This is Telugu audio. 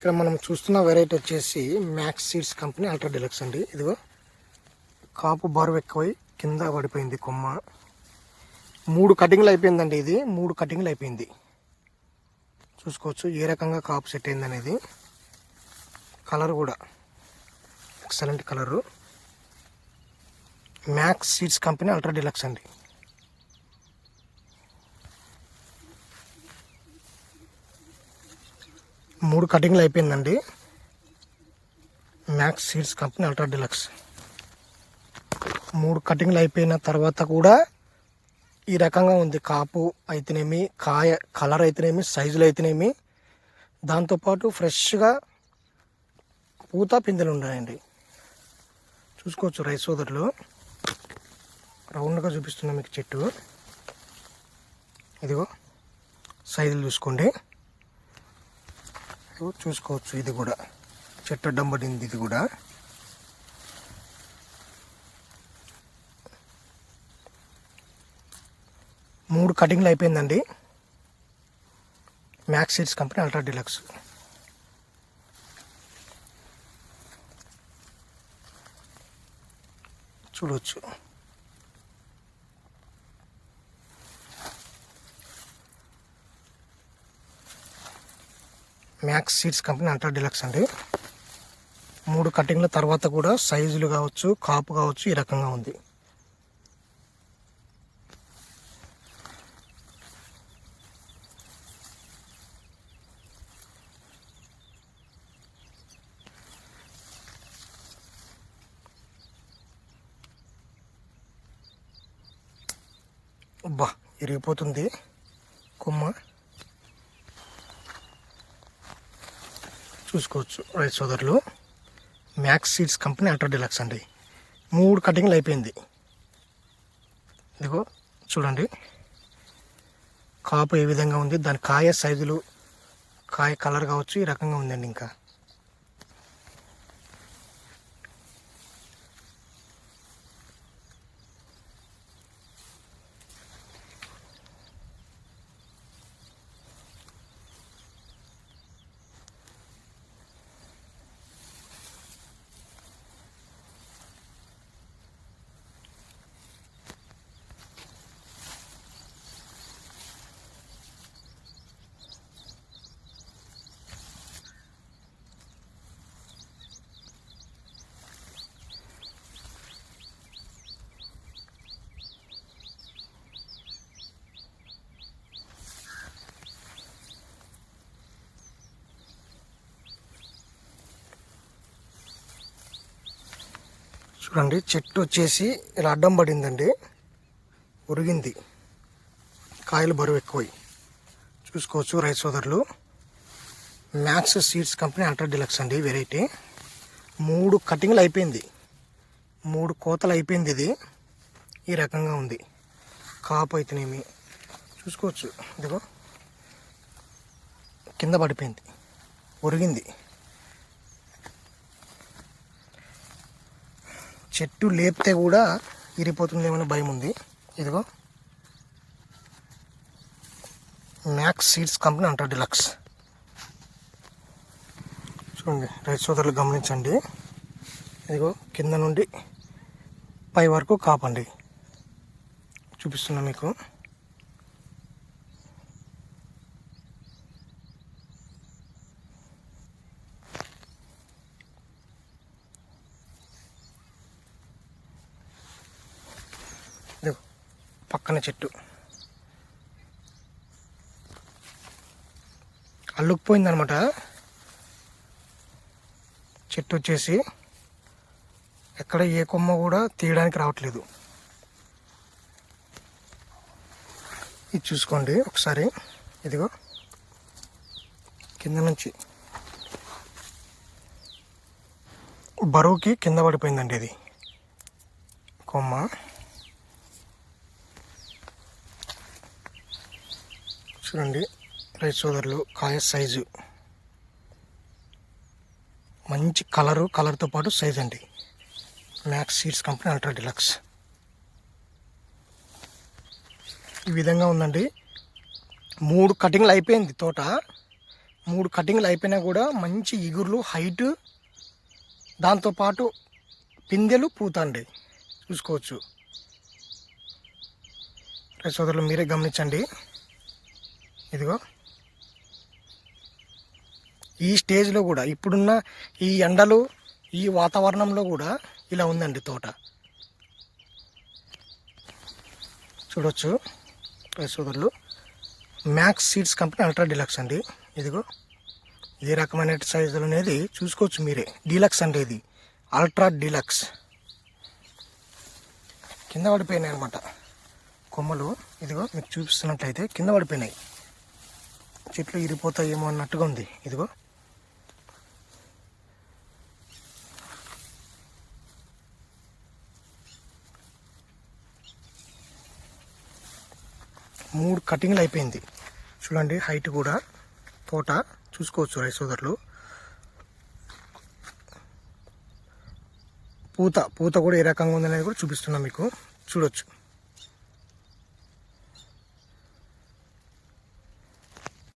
ఇక్కడ మనం చూస్తున్న వెరైటీ వచ్చేసి max Seeds company ultra deluxe అండి. ఇదిగో కాపు బరువు ఎక్కువై కింద పడిపోయింది కొమ్మ. 3 కటింగ్లు అయిపోయిందండి. ఇది 3 కటింగ్లు అయిపోయింది. చూసుకోవచ్చు ఏ రకంగా కాపు సెట్ అయింది అనేది. కలర్ కూడా excellent colour. Max Seeds company ultra deluxe అండి. మూడు కటింగ్లు అయిపోయిందండి. Max Seeds company ultra deluxe 3 కటింగ్లు అయిపోయిన తర్వాత కూడా ఈ రకంగా ఉంది. కాపు అయితేనేమి, కాయ కలర్ అయితేనేమి, సైజులు అయితేనేమి, దాంతోపాటు ఫ్రెష్గా పూత పిందెలు ఉన్నాయండి. చూసుకోవచ్చు రైతు సోదరులు. రౌండ్గా చూపిస్తున్నా మీకు చెట్టు. ఇదిగో సైజులు చూసుకోండి. చూసుకోవచ్చు ఇది కూడా చెట్టు అడ్డం పడింది. ఇది కూడా మూడు కటింగ్లు అయిపోయిందండి. Max Seeds company ultra deluxe. చూడవచ్చు Max Seeds company ultra deluxe అండి. 3 కటింగ్ల తర్వాత కూడా సైజులు కావచ్చు, కాపు కావచ్చు ఈ రకంగా ఉంది. అబ్బా ఇరిగిపోతుంది కొమ్మ. చూసుకోవచ్చు రైతు సోదరులు. Max Seeds company ultra deluxe అండి. 3 కటింగ్లు అయిపోయింది. ఇదిగో చూడండి కాపు ఏ విధంగా ఉంది. దాని కాయ సైజులు, కాయ కలర్ కావచ్చు ఈ రకంగా ఉందండి. ఇంకా చూడండి చెట్టు వచ్చేసి ఇలా అడ్డం పడిందండి. ఉరిగింది. కాయలు బరువు ఎక్కువై. చూసుకోవచ్చు రైతు సోదరులు. Max Seeds company ultra deluxe అండి వెరైటీ. 3 కటింగ్లు అయిపోయింది. 3 కోతలు అయిపోయింది. ఇది ఈ రకంగా ఉంది. కాపు అయితేనేమి చూసుకోవచ్చు. ఇదిగో కింద పడిపోయింది, ఉరిగింది. చెట్టు లేపితే కూడా ఇరిపోతుందేమో భయం ఉంది. ఇదిగో max Seeds company ultra deluxe. చూడండి రైతు సోదరులు గమనించండి. ఇదిగో కింద నుండి పై వరకు కాపండి. చూపిస్తున్నా మీకు. పక్కన చెట్టు అల్లుకుపోయిందనమాట. చెట్టు వచ్చేసి ఎక్కడ ఏ కొమ్మ కూడా తీయడానికి రావట్లేదు. ఇది చూసుకోండి ఒకసారి. ఇదిగో కింద నుంచి బరువుకి కింద పడిపోయిందండి ఇది కొమ్మ. చూడండి రైతు సోదరులు కాయ సైజు మంచి కలర్తో పాటు సైజ్ అండి. Max Seeds company ultra deluxe ఈ విధంగా ఉందండి. 3 కటింగ్లు అయిపోయింది తోట. 3 కటింగ్లు అయిపోయినా కూడా మంచి ఇగుర్లు హైట్, దాంతోపాటు పిందెలు పూత అండి చూసుకోవచ్చు. రైతు సోదరులు మీరే గమనించండి. ఇదిగో ఈ స్టేజ్లో కూడా ఇప్పుడున్న ఈ ఎండలు ఈ వాతావరణంలో కూడా ఇలా ఉందండి తోట. చూడొచ్చు రైతు సోదరులు. Max Seeds company ultra deluxe అండి. ఇదిగో ఏ రకమైన సైజులు అనేది చూసుకోవచ్చు మీరే. డీలక్స్ అండి, ఇది అల్ట్రా డీలక్స్. కింద పడిపోయినాయి అనమాట కొమ్మలు. ఇదిగో మీకు చూపిస్తున్నట్లయితే కింద పడిపోయినాయి, చెట్లు ఇరిపోతాయేమో అన్నట్టుగా ఉంది. ఇదిగో మూడు కటింగ్లు అయిపోయింది చూడండి. హైట్ కూడా తోట చూసుకోవచ్చు రైతు సోదరులు. పూత కూడా ఏ రకంగా ఉందనేది కూడా చూపిస్తున్నాం మీకు, చూడొచ్చు.